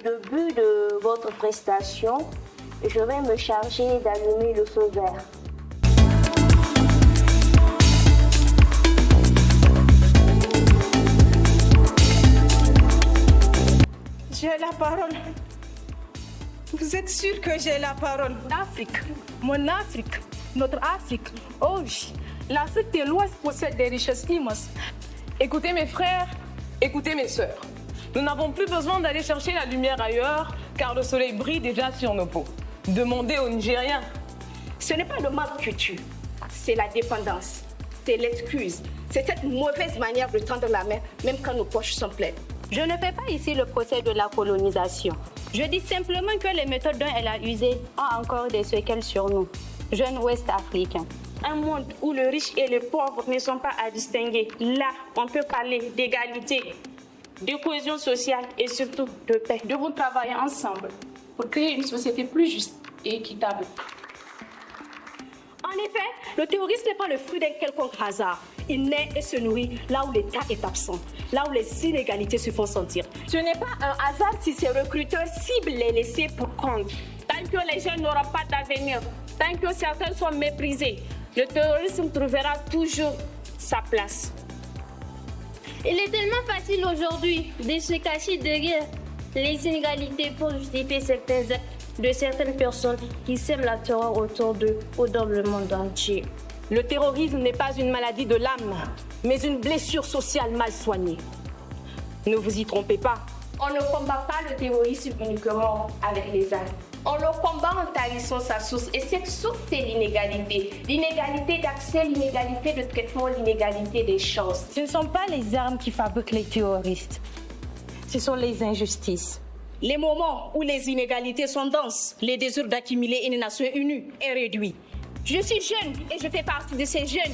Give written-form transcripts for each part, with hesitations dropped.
le but de votre prestation, je vais me charger d'allumer le feu vert. J'ai la parole. Vous êtes sûr que j'ai la parole? L'Afrique, mon Afrique, notre Afrique. Oh oui, l'Afrique de l'Ouest possède des richesses immenses. Écoutez mes frères, écoutez mes sœurs. Nous n'avons plus besoin d'aller chercher la lumière ailleurs, car le soleil brille déjà sur nos peaux. Demandez aux Nigériens. Ce n'est pas le manque que tue, c'est la dépendance, c'est l'excuse, c'est cette mauvaise manière de tendre la main, même quand nos poches sont pleines. Je ne fais pas ici le procès de la colonisation. Je dis simplement que les méthodes dont elle a usé ont encore des séquelles sur nous, jeunes Ouest-Africains. Un monde où le riche et le pauvre ne sont pas à distinguer. Là, on peut parler d'égalité, de cohésion sociale et surtout de paix. Devons travailler ensemble pour créer une société plus juste et équitable. En effet, le terrorisme n'est pas le fruit d'un quelconque hasard. Il naît et se nourrit là où l'État est absent, là où les inégalités se font sentir. Ce n'est pas un hasard si ces recruteurs ciblent les laissés pour compte. Tant que les jeunes n'auront pas d'avenir, tant que certains sont méprisés, le terrorisme trouvera toujours sa place. Il est tellement facile aujourd'hui de se cacher derrière les inégalités pour justifier certains actes de certaines personnes qui sèment la terreur autour d'eux ou dans le monde entier. Le terrorisme n'est pas une maladie de l'âme, mais une blessure sociale mal soignée. Ne vous y trompez pas. On ne combat pas le terrorisme uniquement avec les armes. On le combat en tarissant sa source. Et cette source, c'est l'inégalité. L'inégalité d'accès, l'inégalité de traitement, l'inégalité des chances. Ce ne sont pas les armes qui fabriquent les terroristes. Ce sont les injustices. Les moments où les inégalités sont denses, les désirs d'accumuler une nation unie est réduit. Je suis jeune et je fais partie de ces jeunes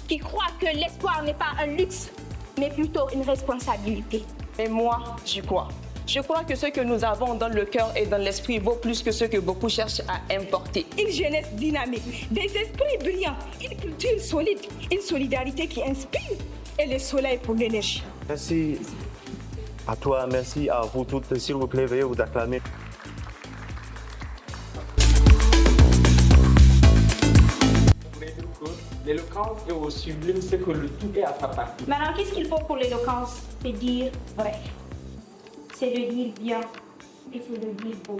qui croient que l'espoir n'est pas un luxe, mais plutôt une responsabilité. Et moi, j'y crois. Je crois que ce que nous avons dans le cœur et dans l'esprit vaut plus que ce que beaucoup cherchent à importer. Une jeunesse dynamique, des esprits brillants, une culture solide, une solidarité qui inspire et le soleil pour l'énergie. Merci à toi, merci à vous toutes. S'il vous plaît, veuillez vous acclamer. L'éloquence est au sublime, c'est que le tout est à sa partie. Maintenant, qu'est-ce qu'il faut pour l'éloquence? C'est dire vrai. C'est de dire bien. Et c'est de dire beau.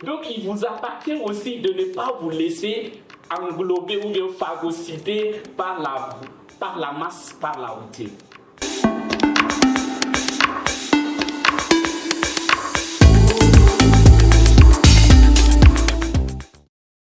Donc il vous appartient aussi de ne pas vous laisser englober ou bien phagocyter par la masse, par la routine.